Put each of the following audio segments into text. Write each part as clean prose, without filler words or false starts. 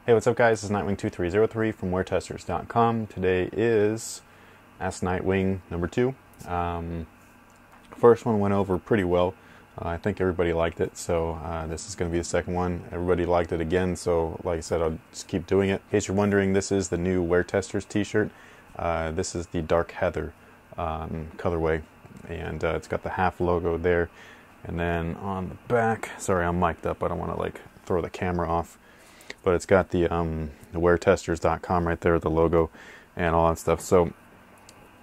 Hey, what's up guys? This is Nightwing2303 from WearTesters.com. Today is askNightwing number 2. First one went over pretty well. I think everybody liked it, so this is going to be the second one. Everybody liked it again, so like I said, I'll just keep doing it. In case you're wondering, this is the new WearTesters t-shirt. This is the Dark Heather colorway, and it's got the half logo there. And then on the back, sorry I'm mic'd up, I don't want to like throw the camera off, but it's got the WearTesters.com right there, the logo and all that stuff. So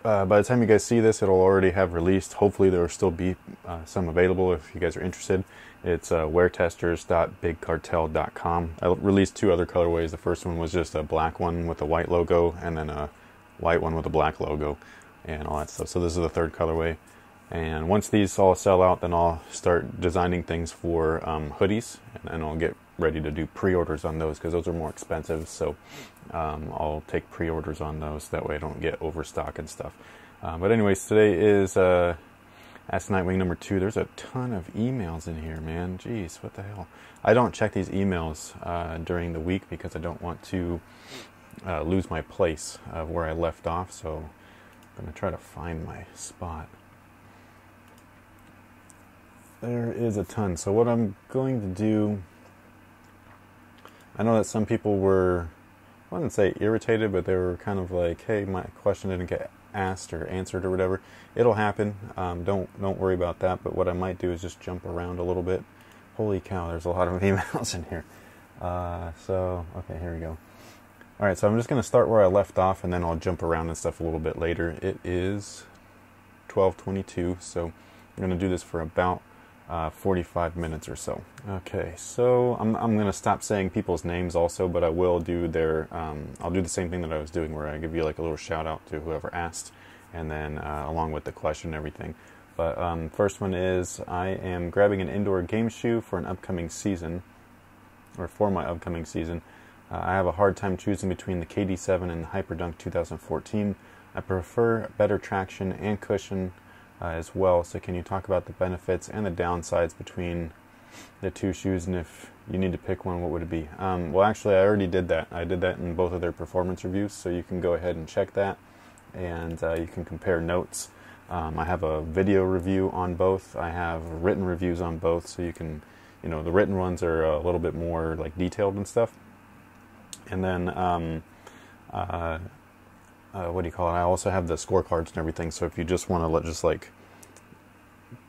by the time you guys see this, it'll already have released. Hopefully there will still be some available if you guys are interested. It's WearTesters.bigcartel.com. I released 2 other colorways. The first one was just a black one with a white logo, and then a white one with a black logo and all that stuff. So this is the third colorway. And once these all sell out, then I'll start designing things for hoodies, and I'll get ready to do pre-orders on those because those are more expensive. So I'll take pre-orders on those. That way I don't get overstock and stuff. But anyways, today is Ask Nightwing number 2. There's a ton of emails in here, man. Jeez, what the hell? I don't check these emails during the week because I don't want to lose my place of where I left off. So I'm going to try to find my spot. There is a ton. So what I'm going to do, I know that some people were, I wouldn't say irritated, but they were kind of like, hey, my question didn't get asked or answered or whatever. It'll happen. Don't worry about that. But what I might do is just jump around a little bit. Holy cow, there's a lot of emails in here. Okay, here we go. All right, so I'm just going to start where I left off, and then I'll jump around and stuff a little bit later. It is 12:22, so I'm going to do this for about 45 minutes or so. Okay, so I'm going to stop saying people's names also, but I will do their, I'll do the same thing that I was doing where I give you like a little shout out to whoever asked, and then along with the question and everything. But first one is, I am grabbing an indoor game shoe for an upcoming season, or for my upcoming season. I have a hard time choosing between the KD7 and the Hyperdunk 2014. I prefer better traction and cushion as well, so can you talk about the benefits and the downsides between the 2 shoes, and if you need to pick one, what would it be? Well, actually I already did that. I did that in both of their performance reviews, so you can go ahead and check that, and you can compare notes. I have a video review on both. I have written reviews on both, so you can, you know, the written ones are a little bit more like detailed and stuff. And then what do you call it? I also have the scorecards and everything. So if you just want to just like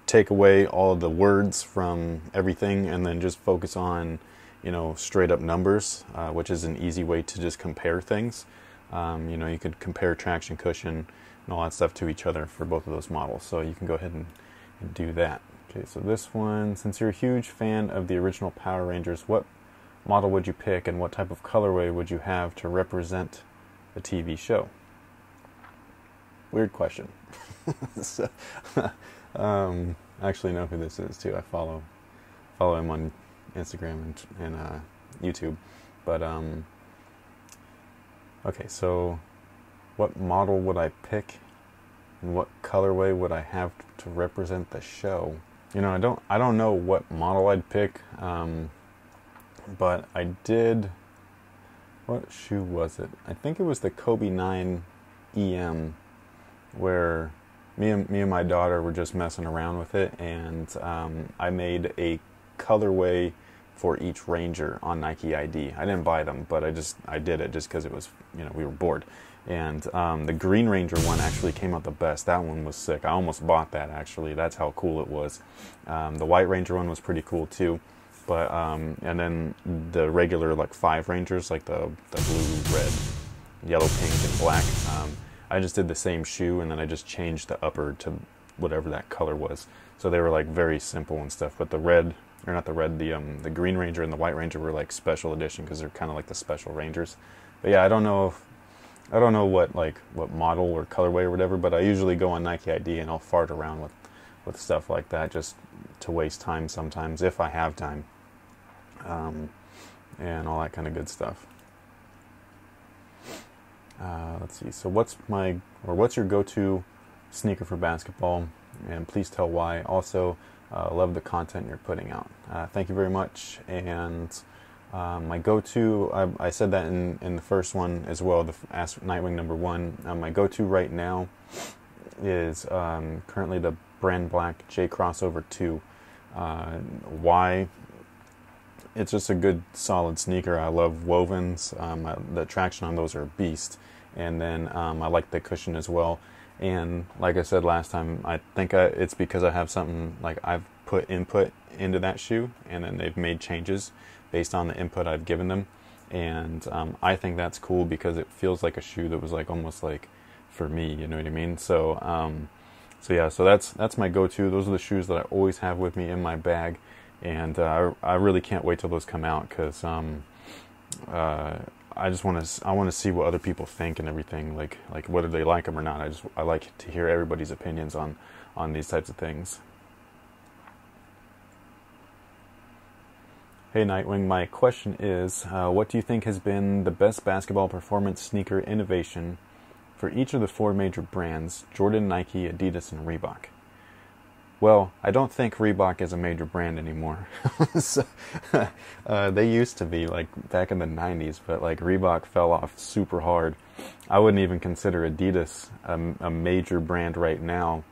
take away all of the words from everything and then just focus on, you know, straight up numbers, which is an easy way to just compare things. You know, you could compare traction, cushion, and all that stuff to each other for both of those models. So you can go ahead and do that. Okay, so this one, since you're a huge fan of the original Power Rangers, what model would you pick and what type of colorway would you have to represent the TV show? Weird question. So, I actually know who this is too. I follow him on Instagram and YouTube. But okay, so what model would I pick, and what colorway would I have to represent the show? You know, I don't know what model I'd pick, but I did. What shoe was it? I think it was the Kobe 9 EM. Where me and my daughter were just messing around with it, and I made a colorway for each Ranger on Nike ID. I didn't buy them, but I did it just because it was, you know, we were bored. And the Green Ranger one actually came out the best. That one was sick. I almost bought that actually. That's how cool it was. The White Ranger one was pretty cool too. But and then the regular like 5 Rangers, like the blue, red, yellow, pink, and black. I just did the same shoe, and then I just changed the upper to whatever that color was. So they were like very simple and stuff. But the red, or not the red, the Green Ranger and the White Ranger were like special edition because they're kind of like the special Rangers. But yeah, I don't know what model or colorway or whatever. But I usually go on Nike ID and I'll fart around with stuff like that just to waste time sometimes if I have time, and all that kind of good stuff. Let's see. So what's your go-to sneaker for basketball? And please tell why. Also, love the content you're putting out. Thank you very much. And My go-to, I said that in the first one as well, the askNightwing #1. My go-to right now is currently the Brand Black J Crossover 2. Why? It's just a good solid sneaker. I love wovens. The traction on those are a beast. And then I like the cushion as well. And like I said last time, I think it's because I have something, like I've put input into that shoe and then they've made changes based on the input I've given them. And I think that's cool because it feels like a shoe that was like almost like for me, you know what I mean? So yeah, so that's my go-to. Those are the shoes that I always have with me in my bag. And I really can't wait till those come out because I just want to see what other people think and everything, like whether they like them or not. I like to hear everybody's opinions on these types of things. Hey Nightwing, my question is, what do you think has been the best basketball performance sneaker innovation for each of the 4 major brands, Jordan, Nike, Adidas, and Reebok? Well, I don't think Reebok is a major brand anymore. So, they used to be, like, back in the 90s, but, like, Reebok fell off super hard. I wouldn't even consider Adidas a major brand right now.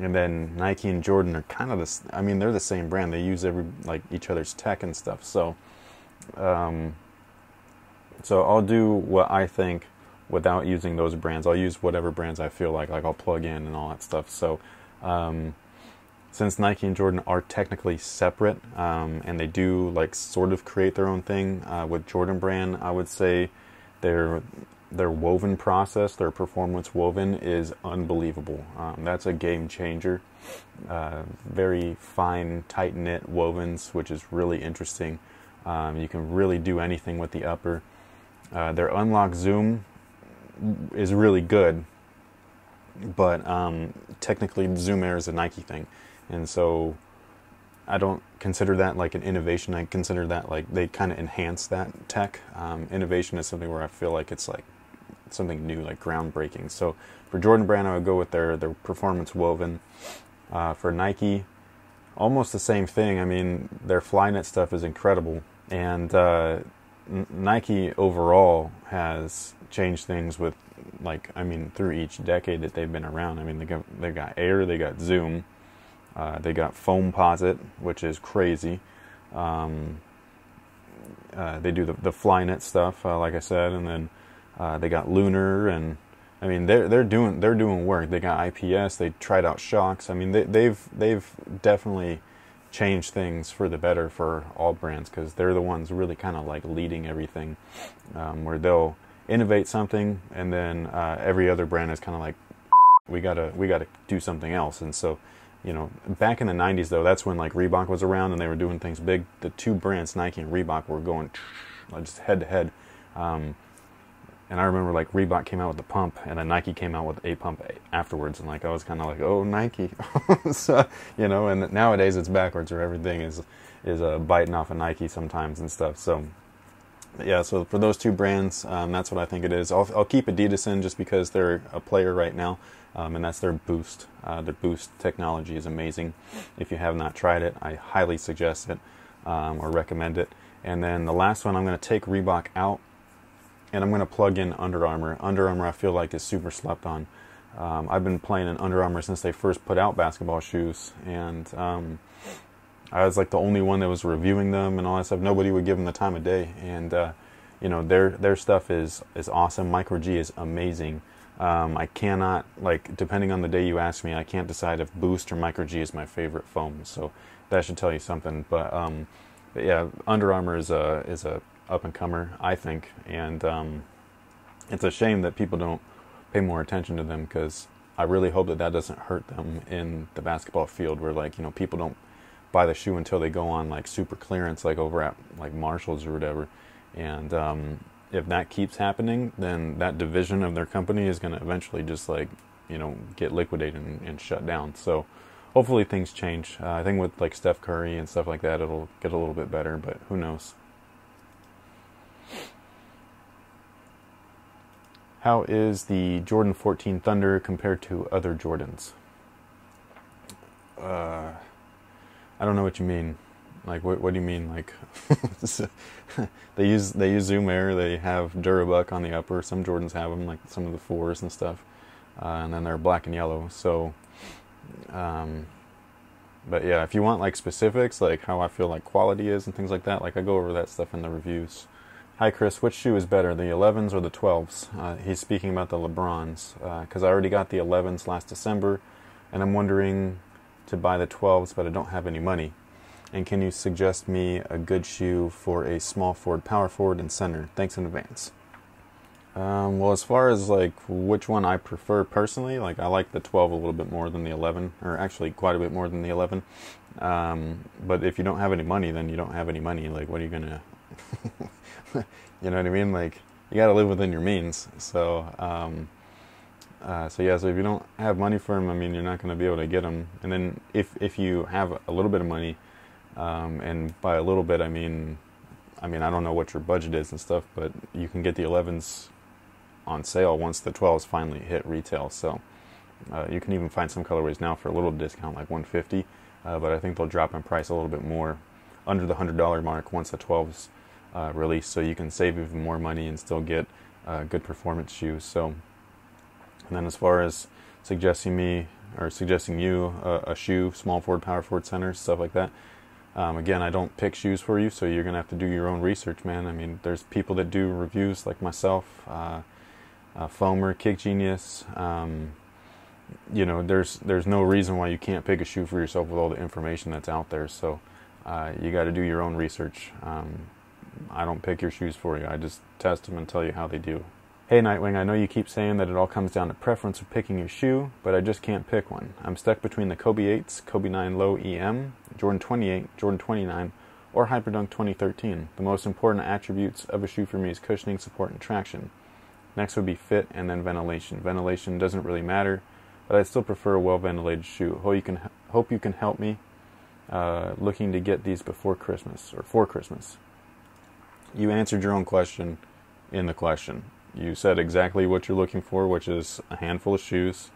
And then Nike and Jordan are kind of they're the same brand. They use each other's tech and stuff. So, I'll do what I think without using those brands. I'll use whatever brands I feel like I'll plug in and all that stuff. So, since Nike and Jordan are technically separate, and they do like sort of create their own thing, with Jordan brand, I would say their woven process, their performance woven is unbelievable. That's a game changer. Very fine, tight-knit wovens, which is really interesting. You can really do anything with the upper. Their unlock zoom is really good, but technically Zoom Air is a Nike thing. And so I don't consider that like an innovation. I consider that like they kind of enhance that tech. Innovation is something where I feel like it's like something new, like groundbreaking. So for Jordan brand, I would go with their performance woven. For Nike, almost the same thing. I mean, their Flyknit stuff is incredible. And Nike overall has changed things with, like, I mean, through each decade that they've been around. I mean, they got Air, they got Zoom, they got Foamposite, which is crazy. They do the Flyknit stuff, like I said, and then they got Lunar, and I mean they're doing work. They got IPS. They tried out shocks. I mean they've definitely changed things for the better for all brands because they're the ones really kind of like leading everything, where they'll innovate something and then every other brand is kind of like we gotta do something else. And so, you know, back in the 90s though, that's when like Reebok was around and they were doing things big. The two brands, Nike and Reebok, were going just head to head. And I remember like Reebok came out with the pump and then Nike came out with a pump afterwards, and like I was kind of like, oh, Nike. So, you know, and nowadays it's backwards, where everything is biting off of Nike sometimes and stuff. So yeah, so for those two brands, that's what I think it is. I'll keep Adidas in just because they're a player right now, and that's their Boost. Their Boost technology is amazing. If you have not tried it, I highly suggest it, or recommend it. And then the last one, I'm going to take Reebok out, and I'm going to plug in Under Armour. Under Armour I feel like is super slept on. I've been playing in Under Armour since they first put out basketball shoes, and I was like the only one that was reviewing them and all that stuff. Nobody would give them the time of day, and you know, their stuff is awesome. Micro G is amazing. I cannot, like, depending on the day you ask me, I can't decide if Boost or Micro G is my favorite foam. So that should tell you something. But yeah, Under Armour is a up and comer, I think, and it's a shame that people don't pay more attention to them, because I really hope that doesn't hurt them in the basketball field, where, like, you know, people don't buy the shoe until they go on like super clearance, like over at like Marshalls or whatever. And if that keeps happening, then that division of their company is going to eventually just, like, you know, get liquidated and shut down. So hopefully things change. I think with like Steph Curry and stuff like that, it'll get a little bit better, but who knows. How is the Jordan 14 Thunder compared to other Jordans? I don't know what you mean. Like, what do you mean? Like, they use Zoom Air. They have Durabuck on the upper. Some Jordans have them, like some of the 4s and stuff. And then they're black and yellow. So, but yeah, if you want like specifics, like how I feel like quality is and things like that, like I go over that stuff in the reviews. Hi Chris, which shoe is better, the 11s or the 12s? He's speaking about the LeBrons, because I already got the 11s last December, and I'm wondering to buy the 12s, but I don't have any money. And can you suggest me a good shoe for a small forward, power forward, and center? Thanks in advance. Well, as far as like which one I prefer personally, like I like the 12 a little bit more than the 11, or actually quite a bit more than the 11. But if you don't have any money, then you don't have any money. Like, what are you gonna, you know what I mean? Like, you gotta live within your means. So, so yeah. So if you don't have money for them, I mean, you're not gonna be able to get them. And then if you have a little bit of money, and by a little bit, I mean, I don't know what your budget is and stuff, but you can get the 11s on sale once the 12s finally hit retail. So you can even find some colorways now for a little discount, like $150. But I think they'll drop in price a little bit more, under the $100 mark once the 12s release. So you can save even more money and still get good performance shoes. So, and then as far as suggesting you a shoe, small forward, power forward, center, stuff like that. Again, I don't pick shoes for you, so you're going to have to do your own research, man. I mean, there's people that do reviews like myself, Foamer, Kick Genius. You know, there's no reason why you can't pick a shoe for yourself with all the information that's out there. So you got to do your own research. I don't pick your shoes for you. I just test them and tell you how they do. Hey Nightwing, I know you keep saying that it all comes down to preference of picking your shoe, but I just can't pick one. I'm stuck between the Kobe 8s, Kobe 9 Low EM, Jordan 28, Jordan 29, or Hyperdunk 2013. The most important attributes of a shoe for me is cushioning, support, and traction. Next would be fit, and then ventilation. Ventilation doesn't really matter, but I'd still prefer a well-ventilated shoe. Hope you can help me looking to get these before Christmas, or for Christmas. You answered your own question in the question. You said exactly what you're looking for, which is a handful of shoes,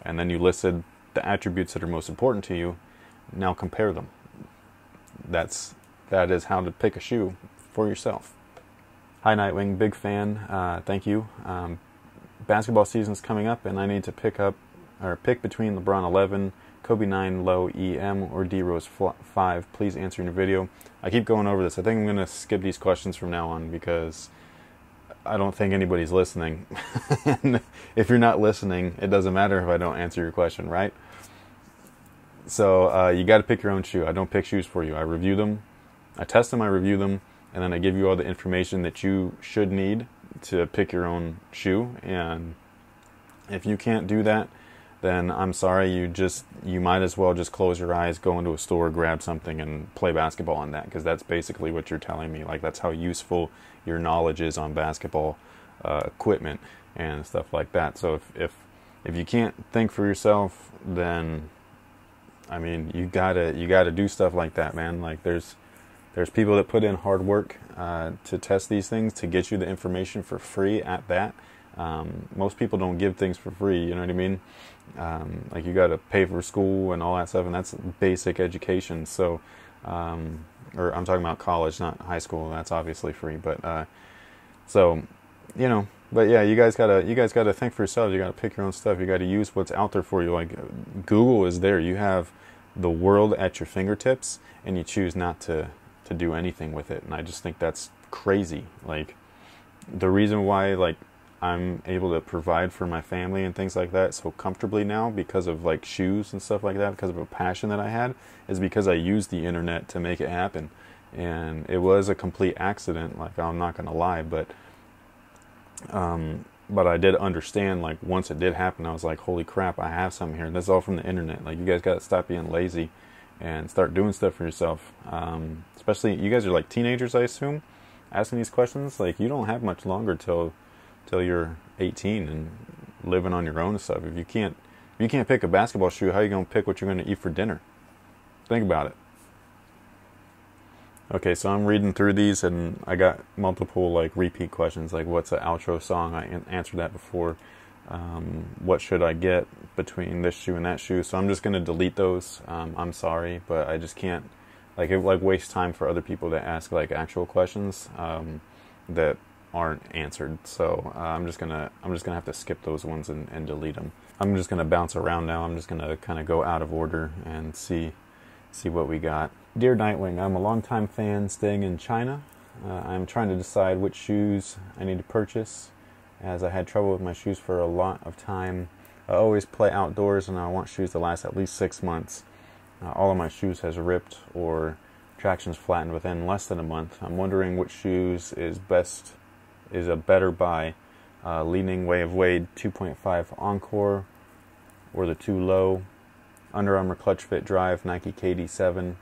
and then you listed the attributes that are most important to you. Now compare them. That is how to pick a shoe for yourself. Hi Nightwing, big fan. Thank you. Basketball season's coming up, and I need to pick between LeBron 11, Kobe 9 Low EM, or D Rose 5. Please answer in your video. I keep going over this. I think I'm going to skip these questions from now on because I don't think anybody's listening. And if you're not listening, it doesn't matter if I don't answer your question, right? So you got to pick your own shoe. I don't pick shoes for you. I review them, I test them, I review them, and then I give you all the information that you should need to pick your own shoe. And if you can't do that, then I'm sorry, you might as well just close your eyes, go into a store, grab something, and play basketball on that, because that's basically what you're telling me. Like, that's how useful your knowledge is on basketball equipment and stuff like that. So if you can't think for yourself, then I mean, you gotta do stuff like that, man. Like, there's people that put in hard work to test these things, to get you the information for free at that. Most people don't give things for free, you know what I mean? Like, you got to pay for school and all that stuff, and that's basic education. So, or I'm talking about college, not high school. That's obviously free, but so, you know. But yeah, you guys gotta think for yourselves. You gotta pick your own stuff. You gotta use what's out there for you. Like, Google is there. You have the world at your fingertips, and you choose not to do anything with it. And I just think that's crazy. Like, the reason why, like, I'm able to provide for my family and things like that so comfortably now, because of like shoes and stuff like that, because of a passion that I had, is because I used the internet to make it happen. And it was a complete accident, like, I'm not gonna lie, but I did understand, like, once it did happen, I was like, holy crap, I have something here. That's all from the internet. Like, you guys gotta stop being lazy and start doing stuff for yourself. Especially, you guys are like teenagers, I assume, asking these questions. Like, you don't have much longer till you're 18 and living on your own and stuff. If you can't pick a basketball shoe, how are you going to pick what you're going to eat for dinner? Think about it. Okay, so I'm reading through these, and I got multiple, like, repeat questions, like, what's an outro song? I answered that before. What should I get between this shoe and that shoe? So I'm just going to delete those. I'm sorry, but I just can't like it like wastes time for other people to ask like actual questions that aren't answered. So I'm just gonna have to skip those ones and delete them. I'm just gonna bounce around now. I'm just gonna kind of go out of order and see what we got. Dear Nightwing, I'm a longtime fan staying in China. I'm trying to decide which shoes I need to purchase, as I had trouble with my shoes for a lot of time. I always play outdoors and I want shoes to last at least 6 months. All of my shoes has ripped or traction's flattened within less than a month. I'm wondering which shoes is a better buy. Leaning Way of Wade 2.5 Encore or the Too Low. Under Armour Clutch Fit Drive Nike KD7.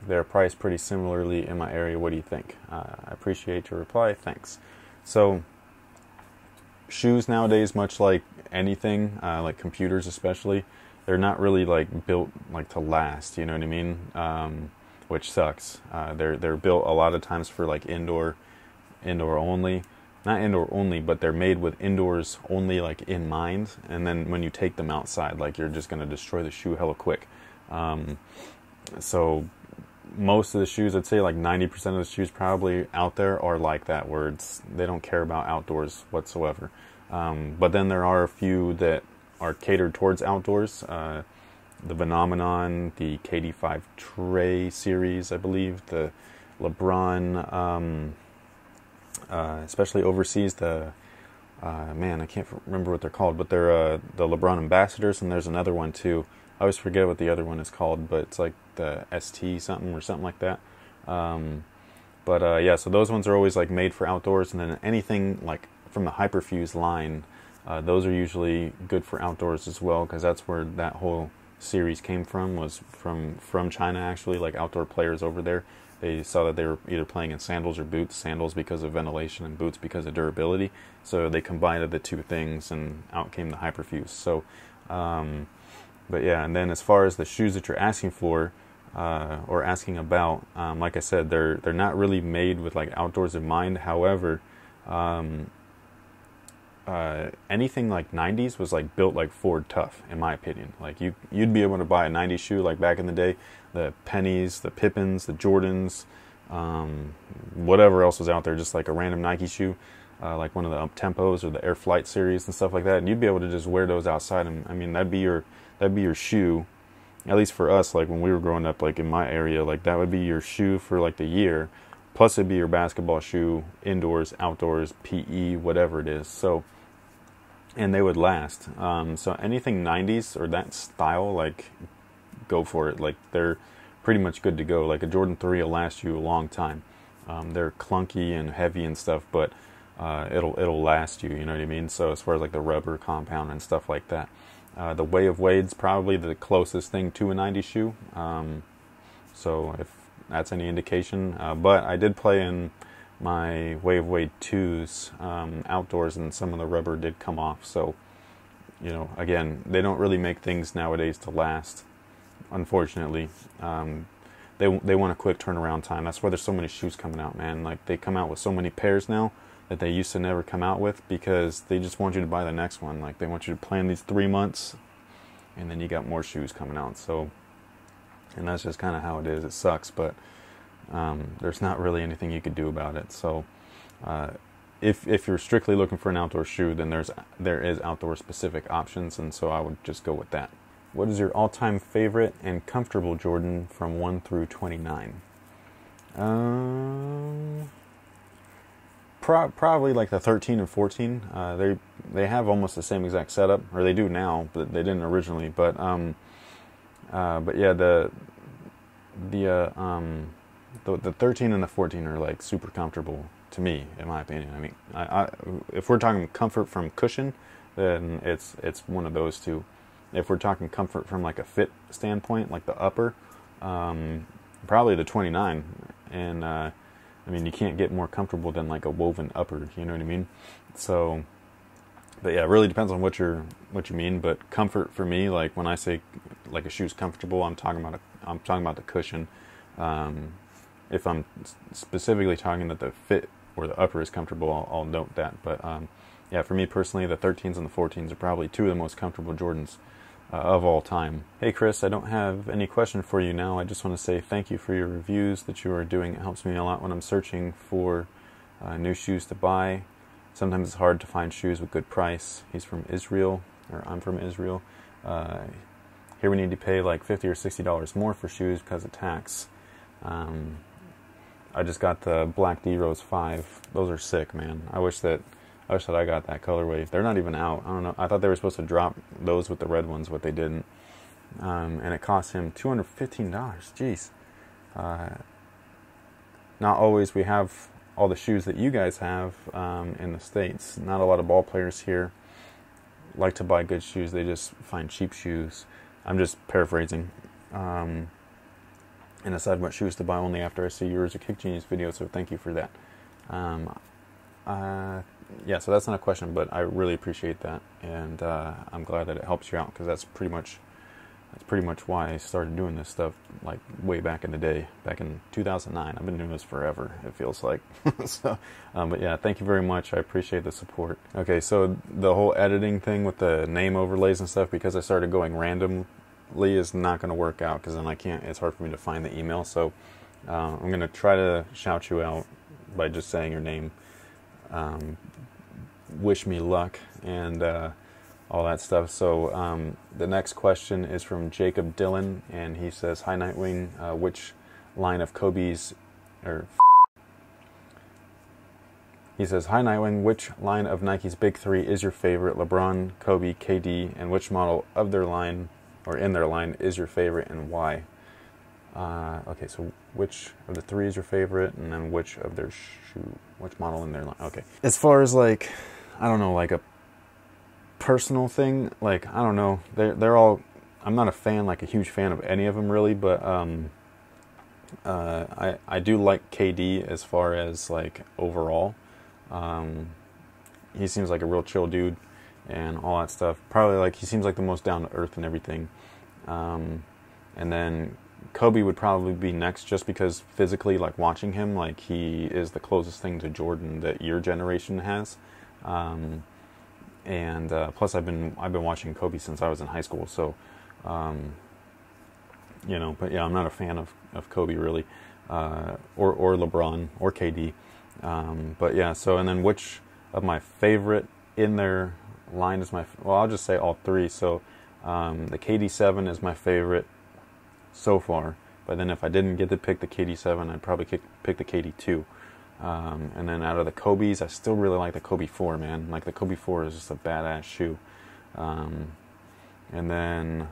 They're priced pretty similarly in my area. What do you think? I appreciate your reply. Thanks. So, shoes nowadays, much like anything, like computers especially, they're not really like built like to last. You know what I mean? Which sucks. They're built a lot of times for like indoor only. Not indoor only, but they're made with indoors only like in mind. And then when you take them outside, like you're just gonna destroy the shoe hella quick. So most of the shoes, I'd say like 90% of the shoes probably out there are like that, where they don't care about outdoors whatsoever. But then there are a few that are catered towards outdoors. The Phenomenon, the KD5 Trey series, I believe, the LeBron, especially overseas, I can't remember what they're called, but they're the LeBron Ambassadors, and there's another one too. I always forget what the other one is called, but it's like the ST something or something like that. Yeah, so those ones are always like made for outdoors, and then anything like from the Hyperfuse line, those are usually good for outdoors as well, because that's where that whole series came from, was from China actually. Like outdoor players over there, they saw that they were either playing in sandals or boots. Sandals because of ventilation and boots because of durability. So they combined the two things and out came the Hyperfuse. So, but yeah, and then as far as the shoes that you're asking for, or asking about, like I said, they're not really made with like outdoors in mind. However, anything like 90s was like built like Ford Tough, in my opinion. Like you'd be able to buy a 90s shoe like back in the day, the Pennies, the Pippins, the Jordans, whatever else was out there, just like a random Nike shoe, like one of the Up-Tempos or the Air Flight series and stuff like that, and you'd be able to just wear those outside. And I mean, that'd be your shoe, at least for us, like when we were growing up, like in my area, like that would be your shoe for like the year, plus it'd be your basketball shoe, indoors, outdoors, PE, whatever it is. So, and they would last. So anything 90s or that style, like, go for it. Like, they're pretty much good to go. Like a Jordan 3 will last you a long time. They're clunky and heavy and stuff, but it'll last you, you know what I mean? So as far as like the rubber compound and stuff like that. The Way of Wade's probably the closest thing to a 90s shoe. So if that's any indication. But I did play in my Way of Wade 2s outdoors, and some of the rubber did come off. So, you know, again, they don't really make things nowadays to last, unfortunately. They want a quick turnaround time. That's why there's so many shoes coming out, man. Like, they come out with so many pairs now that they used to never come out with, because they just want you to buy the next one. Like, they want you to plan these 3 months, and then you got more shoes coming out. So, and that's just kind of how it is. It sucks, but there's not really anything you could do about it. So, if you're strictly looking for an outdoor shoe, then there is outdoor specific options, and so I would just go with that. What is your all-time favorite and comfortable Jordan from 1 through 29? Probably like the 13 and 14. They have almost the same exact setup, or they do now, but they didn't originally. But yeah, the 13 and the 14 are like super comfortable to me, in my opinion. I mean, if we're talking comfort from cushion, then it's one of those two. If we're talking comfort from like a fit standpoint, like the upper, probably the 29. And I mean, you can't get more comfortable than like a woven upper. You know what I mean? So, but yeah, it really depends on what you mean. But comfort for me, like when I say like a shoe's comfortable, I'm talking about the cushion. If I'm specifically talking that the fit or the upper is comfortable, I'll note that. But yeah, for me personally, the 13s and the 14s are probably two of the most comfortable Jordans of all time. Hey Chris, I don't have any question for you now. I just want to say thank you for your reviews that you are doing. It helps me a lot when I'm searching for new shoes to buy. Sometimes it's hard to find shoes with good price. He's from Israel, or I'm from Israel. Here we need to pay like $50 or $60 more for shoes because of tax. I just got the Black D-Rose 5. Those are sick, man. I wish that I got that colorway. They're not even out. I don't know. I thought they were supposed to drop those with the red ones, but they didn't. And it cost him $215. Jeez. Not always we have all the shoes that you guys have in the States. Not a lot of ball players here like to buy good shoes. They just find cheap shoes. I'm just paraphrasing. And decide what shoes to buy only after I see yours or Kick Genius video, so thank you for that. Yeah, so that's not a question, but I really appreciate that, and I'm glad that it helps you out, because that's pretty much why I started doing this stuff, like way back in the day, back in 2009. I've been doing this forever, it feels like. So, but yeah, thank you very much. I appreciate the support. Okay, so the whole editing thing with the name overlays and stuff, because I started going randomly, is not going to work out, because then I can't. It's hard for me to find the email. So I'm going to try to shout you out by just saying your name. Wish me luck and all that stuff. So the next question is from Jacob Dillon, and he says, "Hi Nightwing, which line of Kobe's He says, "Hi Nightwing, which line of Nike's big three is your favorite? LeBron, Kobe, KD, and which model of their line or in their line is your favorite and why?" Okay, so which of the three is your favorite, and then which of their which model in their line? Okay. As far as like, I don't know, like a personal thing, like, I don't know, they're all, I'm not a fan, like a huge fan of any of them really, but I do like KD as far as like overall. He seems like a real chill dude and all that stuff. Probably like he seems like the most down to earth and everything. And then Kobe would probably be next, just because physically, like watching him, like he is the closest thing to Jordan that your generation has. And plus I've been watching Kobe since I was in high school, so you know, but yeah, I'm not a fan of Kobe really, or LeBron or KD. But yeah, so, and then which of my favorite in their line is well, I'll just say all three. So the KD7 is my favorite so far, but then if I didn't get to pick the KD7, I'd probably pick the KD2. And then out of the Kobe's, I still really like the Kobe 4, man. Like the Kobe 4 is just a badass shoe. And then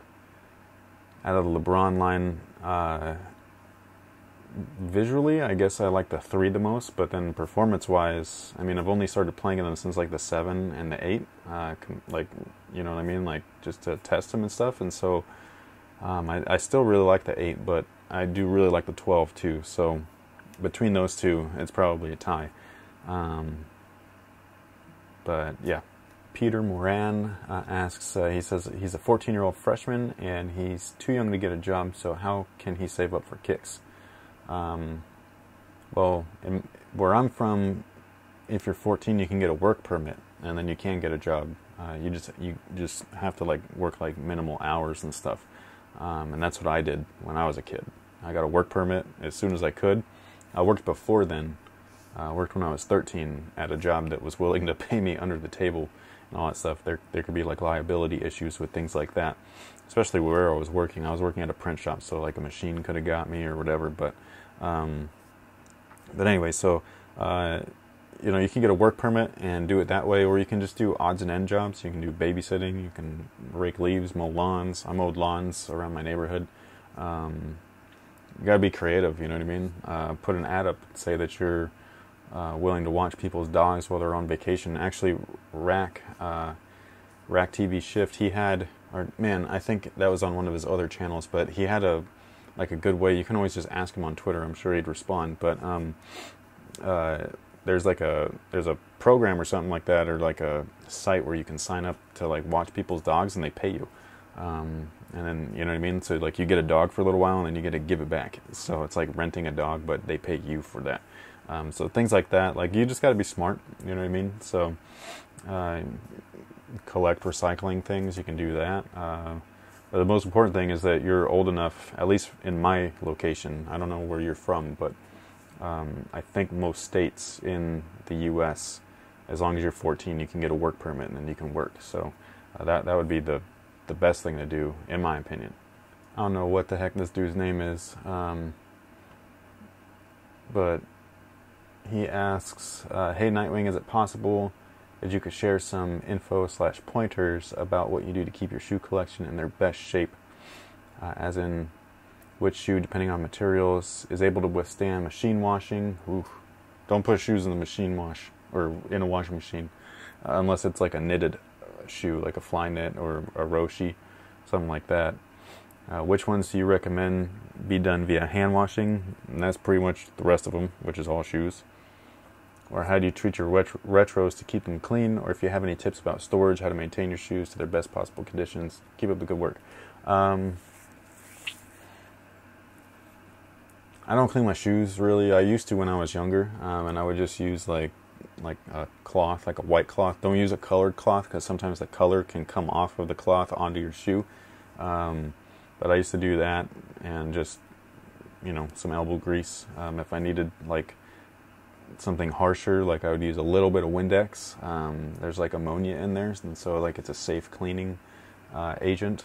out of the LeBron line, visually, I guess I like the 3 the most, but then performance-wise, I mean, I've only started playing them since like the 7 and the 8, like, you know what I mean, like just to test them and stuff, and so I still really like the 8, but I do really like the 12 too, so between those two, it's probably a tie. But yeah, Peter Moran asks, he says he's a 14-year-old freshman and he's too young to get a job, so how can he save up for kicks? Well, where I'm from, if you're 14, you can get a work permit, and then you can get a job. You just have to like work like minimal hours and stuff, and that's what I did when I was a kid. I got a work permit as soon as I could. I worked before then. I worked when I was 13 at a job that was willing to pay me under the table and all that stuff. There could be like liability issues with things like that, especially where I was working. I was working at a print shop, so like a machine could have got me or whatever. But anyway, so you know, you can get a work permit and do it that way, or you can just do odds and end jobs. You can do babysitting, you can rake leaves, mow lawns. I mowed lawns around my neighborhood. You gotta be creative, you know what I mean? Put an ad up, say that you're willing to watch people's dogs while they're on vacation. Actually, Rack TV Shift, he had, or man, I think that was on one of his other channels, but he had a good way. You can always just ask him on Twitter. I'm sure he'd respond. But there's a program or something like that, or like a site where you can sign up to like watch people's dogs and they pay you. And then, you know what I mean? So like you get a dog for a little while and then you get to give it back. So it's like renting a dog, but they pay you for that. So things like that, like you just got to be smart, you know what I mean? So collect recycling things, you can do that. The most important thing is that you're old enough, at least in my location. I don't know where you're from, but I think most states in the U.S., as long as you're 14, you can get a work permit and then you can work. So that would be the best thing to do, in my opinion. I don't know what the heck this dude's name is, but he asks, hey Nightwing, is it possible that you could share some info/pointers about what you do to keep your shoe collection in their best shape, as in which shoe, depending on materials, is able to withstand machine washing? Oof. Don't put shoes in the machine wash or in a washing machine unless it's like a knitted shoe, like a fly knit or a roshi, something like that. Which ones do you recommend be done via hand washing? And that's pretty much the rest of them, which is all shoes. Or how do you treat your retros to keep them clean? Or if you have any tips about storage, how to maintain your shoes to their best possible conditions. Keep up the good work. I don't clean my shoes really. I used to when I was younger, and I would just use like a cloth, like a white cloth. Don't use a colored cloth because sometimes the color can come off of the cloth onto your shoe. But I used to do that, and just, you know, some elbow grease. If I needed like something harsher, like I would use a little bit of Windex. There's like ammonia in there, and so like it's a safe cleaning agent.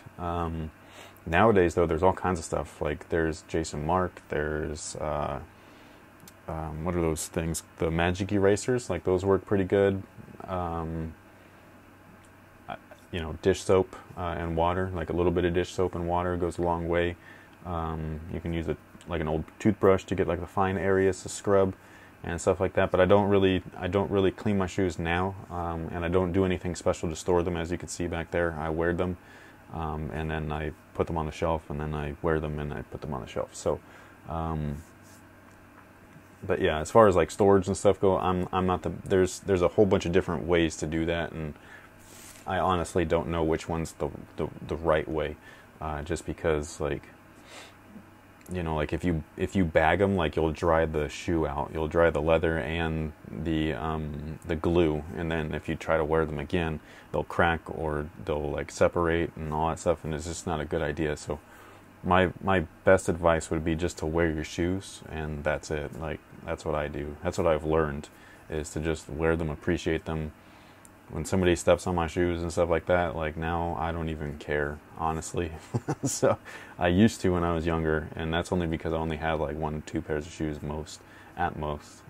Nowadays though, there's all kinds of stuff. Like there's Jason Mark, there's what are those things? The magic erasers, like those work pretty good. You know, dish soap and water, like a little bit of dish soap and water goes a long way. You can use it like an old toothbrush to get like the fine areas to scrub and stuff like that. But I don't really clean my shoes now, and I don't do anything special to store them. As you can see back there, I wear them, and then I put them on the shelf, and then I wear them and I put them on the shelf. So, but yeah, as far as like storage and stuff go, I'm not there's a whole bunch of different ways to do that, and I honestly don't know which one's the right way, just because, like, you know, like if you bag them, like you'll dry the shoe out, you'll dry the leather and the glue, and then if you try to wear them again, they'll crack or they'll like separate and all that stuff, and it's just not a good idea. So my best advice would be just to wear your shoes, and that's it. Like that's what I do. That's what I've learned, is to just wear them, appreciate them. When somebody steps on my shoes and stuff like that, like now I don't even care, honestly. So I used to when I was younger, and that's only because I only had like 1 or 2 pairs of shoes at most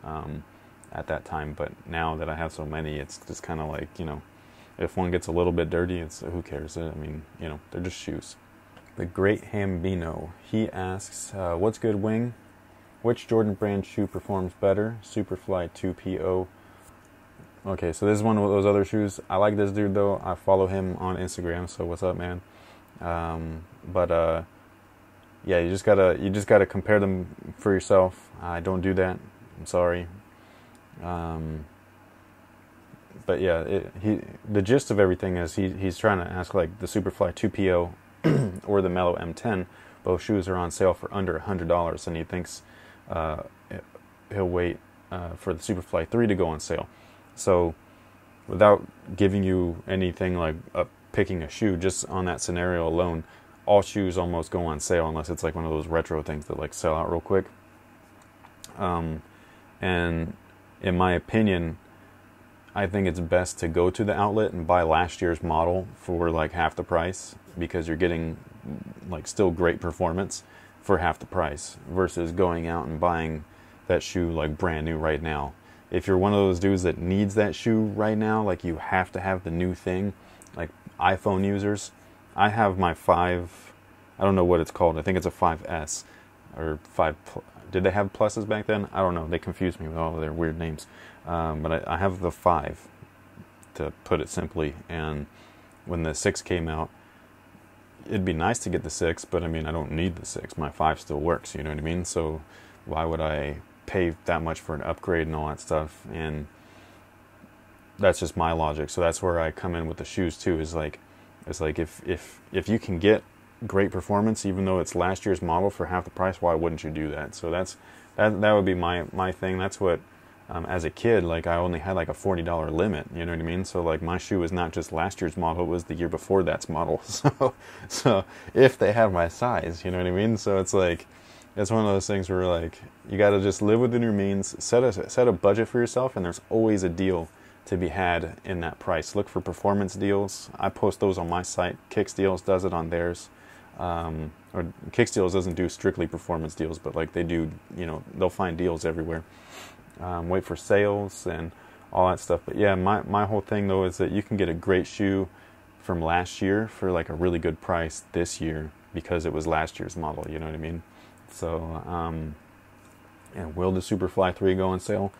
at that time. But now that I have so many, it's just kind of like, you know, if one gets a little bit dirty, it's who cares? I mean, you know, they're just shoes. The Great Hambino, he asks, what's good, Wing? Which Jordan brand shoe performs better? Superfly 2PO. Okay, so this is one of those other shoes. I like this dude though. I follow him on Instagram, so what's up, man? Yeah, you just gotta compare them for yourself. I don't do that. I'm sorry. But yeah, the gist of everything is he's trying to ask, like, the Superfly 2PO or the Mellow M10. Both shoes are on sale for under $100, and he thinks he'll wait for the Superfly 3 to go on sale. So, without giving you anything like picking a shoe, just on that scenario alone, all shoes almost go on sale unless it's like one of those retro things that like sell out real quick. And in my opinion, I think it's best to go to the outlet and buy last year's model for like half the price, because you're getting like still great performance for half the price, versus going out and buying that shoe like brand new right now. If you're one of those dudes that needs that shoe right now, like you have to have the new thing, like iPhone users, I have my 5, I don't know what it's called, I think it's a 5S, or 5, did they have pluses back then? I don't know, they confused me with all of their weird names, but I have the 5, to put it simply, and when the 6 came out, it'd be nice to get the 6, but I mean, I don't need the 6, my 5 still works, you know what I mean? So why would I pay that much for an upgrade and all that stuff? And that's just my logic. So that's where I come in with the shoes too, is like, it's like if you can get great performance even though it's last year's model for half the price, why wouldn't you do that? So that would be my thing. That's what as a kid, like I only had like a $40 limit, you know what I mean? So like my shoe was not just last year's model, it was the year before that's model. So if they have my size, you know what I mean? So it's like, it's one of those things where like, you got to just live within your means, set a budget for yourself, and there's always a deal to be had in that price. Look for performance deals. I post those on my site. Kicksteals does it on theirs. Or Kicksteals doesn't do strictly performance deals, but like they do, you know, they'll find deals everywhere. Wait for sales and all that stuff. But yeah, my whole thing though is that you can get a great shoe from last year for like a really good price this year because it was last year's model, you know what I mean? So, and will the Superfly 3 go on sale?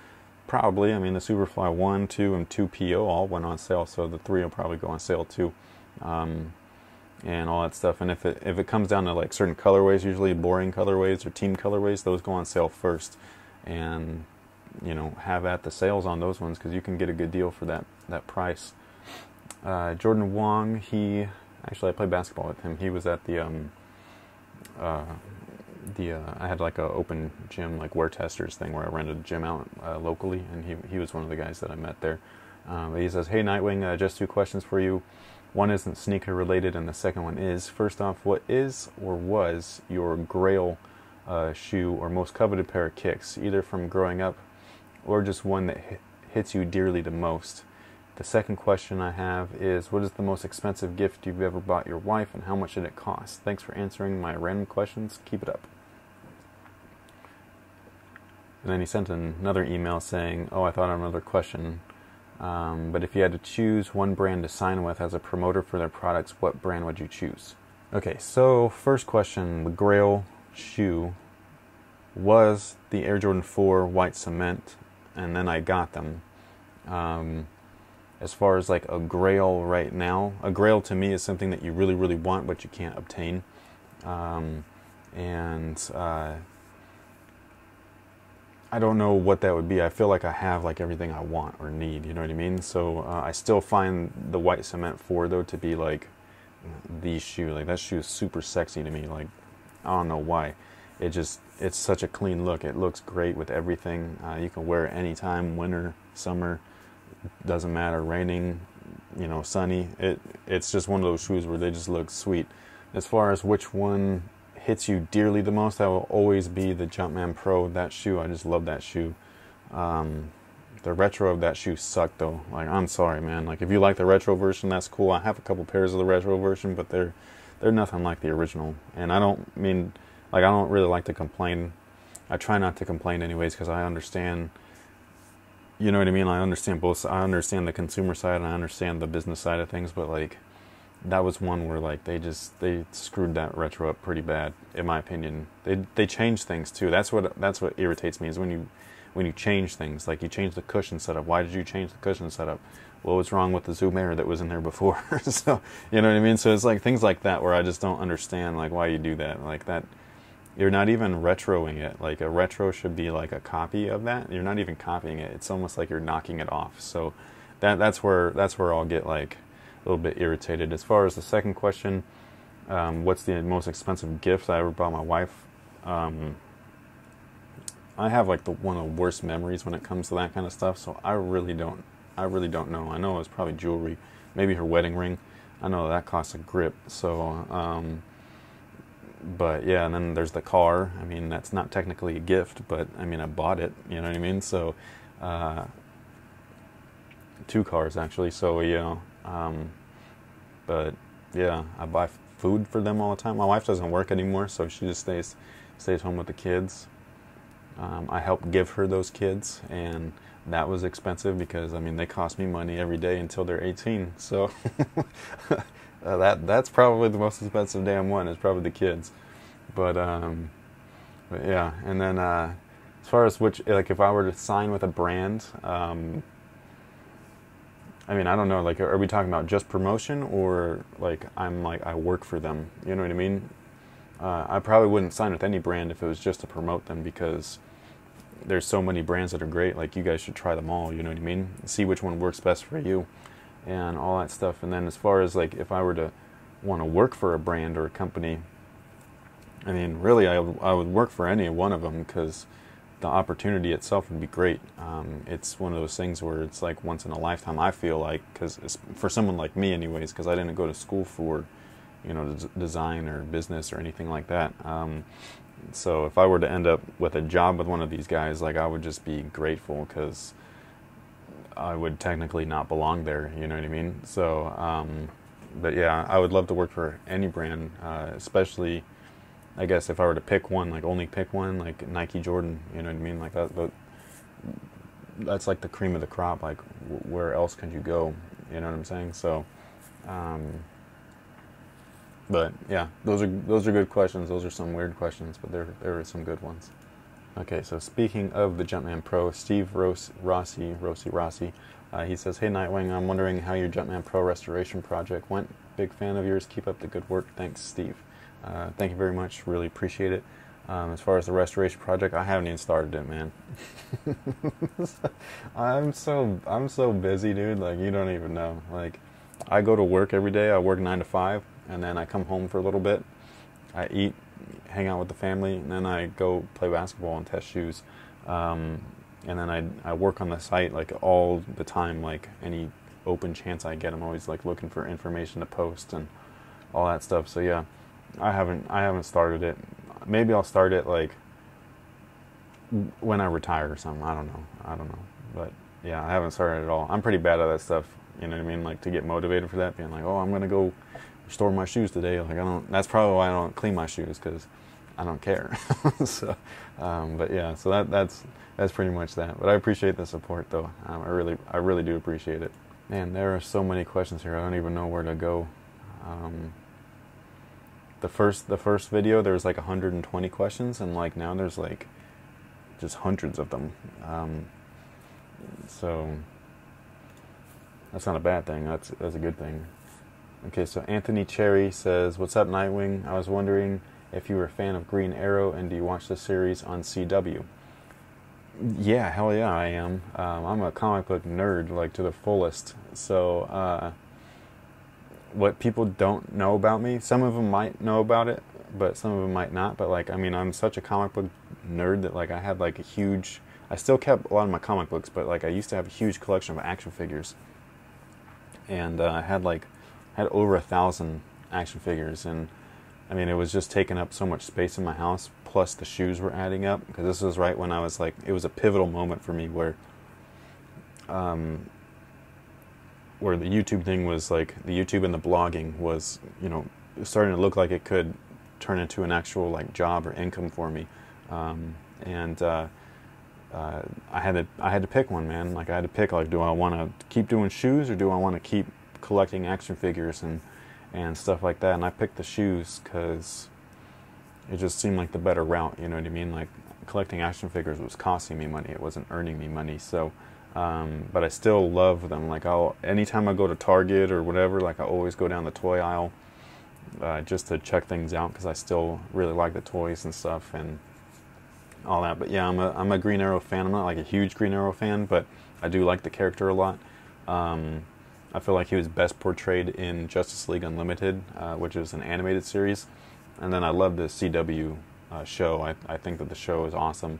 Probably. I mean, the Superfly 1, 2, and 2 PO all went on sale, so the 3 will probably go on sale too. And all that stuff. And if it comes down to like certain colorways, usually boring colorways or team colorways, those go on sale first. And you know, have at the sales on those ones because you can get a good deal for that price. Jordan Wong, I played basketball with him. He was at the I had like a open gym, like WearTesters thing where I rented a gym out locally, and he was one of the guys that I met there. He says, "Hey Nightwing, just 2 questions for you. One isn't sneaker related, and the second one is, first off, what is or was your grail shoe or most coveted pair of kicks, either from growing up or just one that hits you dearly the most? The second question I have is, what is the most expensive gift you've ever bought your wife, and how much did it cost? Thanks for answering my random questions. Keep it up." And then he sent another email saying, "Oh, I thought of another question. But if you had to choose one brand to sign with as a promoter for their products, what brand would you choose?" Okay, so first question, the grail shoe was the Air Jordan 4 white cement, and then I got them. As far as like a grail right now, a grail to me is something that you really, really want but you can't obtain. I don't know what that would be. I feel like I have like everything I want or need, you know what I mean? So I still find the white cement 4 though to be like the shoe. Like that shoe is super sexy to me. Like I don't know why. It's such a clean look. It looks great with everything. You can wear it anytime, winter, summer, doesn't matter, raining, you know, sunny. It's just one of those shoes where they just look sweet. As far as which one hits you dearly the most, that will always be the Jumpman Pro. That shoe, I just love that shoe. The retro of that shoe sucked though. Like, I'm sorry, man. Like, if you like the retro version, that's cool. I have a couple pairs of the retro version, but they're nothing like the original. And I don't mean, like, I don't really like to complain. I try not to complain anyways, because I understand, you know what I mean? I understand both. I understand the consumer side and I understand the business side of things, but like, that was one where like they screwed that retro up pretty bad, in my opinion. They changed things too. That's what irritates me, is when you change things. Like, you change the cushion setup. Why did you change the cushion setup? What was wrong with the Zoom Air that was in there before? So, you know what I mean? So it's like things like that where I just don't understand like why you do that. Like that, you're not even retroing it. Like, a retro should be like a copy of that. You're not even copying it. It's almost like you're knocking it off. So that's where I'll get like a little bit irritated. As far as the second question, what's the most expensive gift I ever bought my wife? I have like one of the worst memories when it comes to that kind of stuff, so I really don't know. I know it was probably jewelry, maybe her wedding ring. I know that costs a grip. So, but yeah, and then there's the car. I mean, that's not technically a gift, but I mean, I bought it. You know what I mean? So, 2 cars actually. So, you know. But yeah, I buy food for them all the time. My wife doesn't work anymore, so she just stays home with the kids. I help give her those kids, and that was expensive because, I mean, they cost me money every day until they're 18. So that's probably the most expensive damn one, is probably the kids. But yeah, and then as far as which, like, if I were to sign with a brand, I mean, I don't know, like, are we talking about just promotion, or like I work for them? You know what I mean? I probably wouldn't sign with any brand if it was just to promote them, because there's so many brands that are great. Like, you guys should try them all, you know what I mean? See which one works best for you and all that stuff. And then as far as like, if I were to want to work for a brand or a company, I mean, really, I would work for any one of them, because the opportunity itself would be great. It's one of those things where it's like once in a lifetime, I feel like, because for someone like me anyways, because I didn't go to school for, design or business or anything like that. So if I were to end up with a job with one of these guys, like, I would just be grateful, because I would technically not belong there, you know what I mean? So, but yeah, I would love to work for any brand, especially, I guess, if I were to pick one, like only pick one, like Nike, Jordan, you know what I mean? Like that's like the cream of the crop. Like, where else could you go? You know what I'm saying? So, but yeah, those are good questions. Those are some weird questions, but there are some good ones. Okay, so speaking of the Jumpman Pro, Steve Rossi, he says, "Hey Nightwing, I'm wondering how your Jumpman Pro restoration project went. Big fan of yours. Keep up the good work. Thanks, Steve." Thank you very much. Really appreciate it. As far as the restoration project, I haven't even started it, man. I'm so busy, dude. Like, you don't even know. Like, I go to work every day. I work 9 to 5, and then I come home for a little bit. I eat, hang out with the family, and then I go play basketball and test shoes. And then I work on the site like all the time. Like, any open chance I get, I'm always like looking for information to post and all that stuff. So yeah. I haven't started it. Maybe I'll start it like when I retire or something. I don't know. But yeah, I haven't started it at all. I'm pretty bad at that stuff. You know what I mean? Like, to get motivated for that, being like, oh, I'm gonna go restore my shoes today. Like, that's probably why I don't clean my shoes, because I don't care. So, but yeah, so that's pretty much that. But I appreciate the support, though. I really do appreciate it. Man, there are so many questions here. I don't even know where to go. The first video, there was like 120 questions, and like now there's like just hundreds of them. So that's not a bad thing. That's a good thing. Okay, so Anthony Cherry says, "What's up, Nightwing? I was wondering if you were a fan of Green Arrow, and do you watch the series on CW?" Yeah, hell yeah, I am. I'm a comic book nerd, like, to the fullest. So, what people don't know about me, some of them might know about it, but some of them might not. But like, I mean, I'm such a comic book nerd that like I had like I still kept a lot of my comic books, but like I used to have a huge collection of action figures, and I had over 1,000 action figures, and I mean, it was just taking up so much space in my house. Plus the shoes were adding up, because this was right when I was like, it was a pivotal moment for me where the YouTube thing was like, the YouTube and the blogging was, starting to look like it could turn into an actual like job or income for me. I had to pick one, man. Like, I had to pick, like, do I want to keep doing shoes, or do I want to keep collecting action figures and stuff like that? And I picked the shoes because it just seemed like the better route, you know what I mean? Like, collecting action figures was costing me money. It wasn't earning me money. So, but I still love them. Like, anytime I go to Target or whatever, like, I always go down the toy aisle just to check things out, because I still really like the toys and stuff and all that. But yeah, I'm a Green Arrow fan. I'm not like a huge Green Arrow fan, but I do like the character a lot. I feel like he was best portrayed in Justice League Unlimited, which is an animated series. And then I love the CW show. I think that the show is awesome.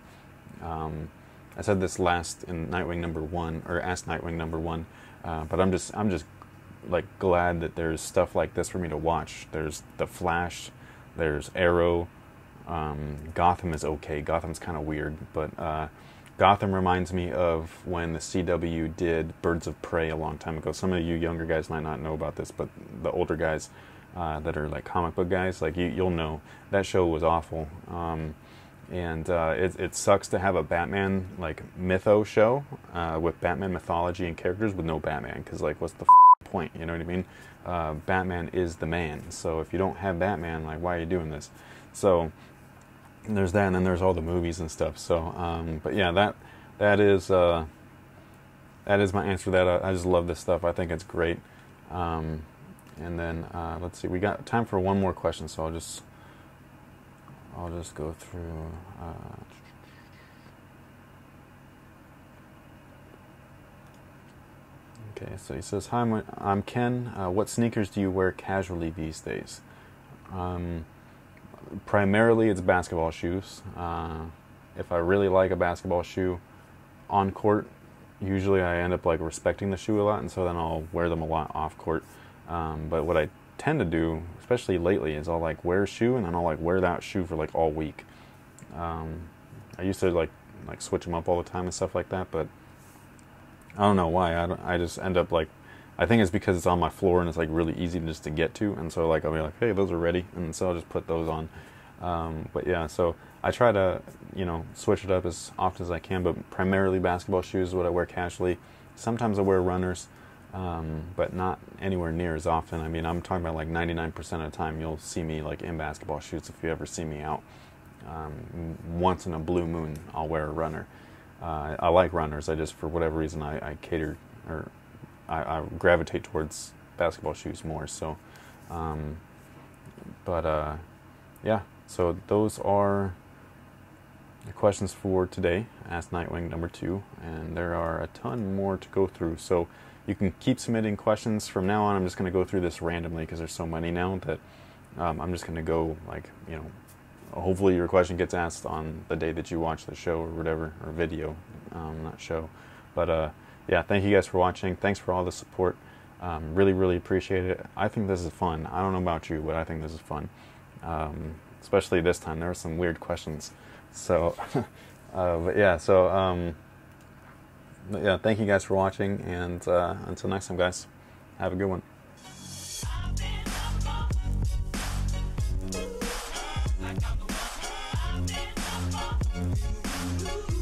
I said this last in Nightwing #1, or askNightwing #1, but I'm just like glad that there's stuff like this for me to watch. There's The Flash, there's Arrow. Gotham is okay. Gotham's kind of weird, but Gotham reminds me of when the CW did Birds of Prey a long time ago. Some of you younger guys might not know about this, but the older guys that are like comic book guys, like you'll know, that show was awful. And it sucks to have a Batman like mytho show with Batman mythology and characters with no Batman, because like, what's the point? You know what I mean? Batman is the man. So if you don't have Batman, like, why are you doing this? So there's that, and then there's all the movies and stuff. So, but yeah, that is my answer to that. I just love this stuff. I think it's great. And then let's see, we got time for one more question, so I'll just go through. Okay, so he says, "Hi, I'm Ken. What sneakers do you wear casually these days?" Primarily, it's basketball shoes, if I really like a basketball shoe on court, usually I end up like respecting the shoe a lot, and so then I'll wear them a lot off court. But what I tend to do, especially lately, is I'll like wear a shoe and then I'll like wear that shoe for like all week. I used to like switch them up all the time and stuff like that, but I don't know why. I just end up like, I think it's because it's on my floor and it's like really easy just to get to, and so like I'll be like, hey, those are ready, and so I'll just put those on. But yeah, so I try to, you know, switch it up as often as I can, but primarily basketball shoes is what I wear casually. Sometimes I wear runners, but not anywhere near as often. I mean, I'm talking about like 99% of the time you'll see me like in basketball shoes if you ever see me out. Once in a blue moon, I'll wear a runner. I like runners. I just, for whatever reason, I cater, or I gravitate towards basketball shoes more. So, yeah. So those are the questions for today, Ask Nightwing number 2, and there are a ton more to go through. So you can keep submitting questions from now on. I'm just going to go through this randomly because there's so many now that I'm just going to go like, you know, hopefully your question gets asked on the day that you watch the show or whatever, or video, not show. But yeah, thank you guys for watching. Thanks for all the support. Really, really appreciate it. I think this is fun. I don't know about you, but I think this is fun. Especially this time, there were some weird questions. So, but yeah, so yeah, thank you guys for watching, and until next time, guys, have a good one. Like I'm the one.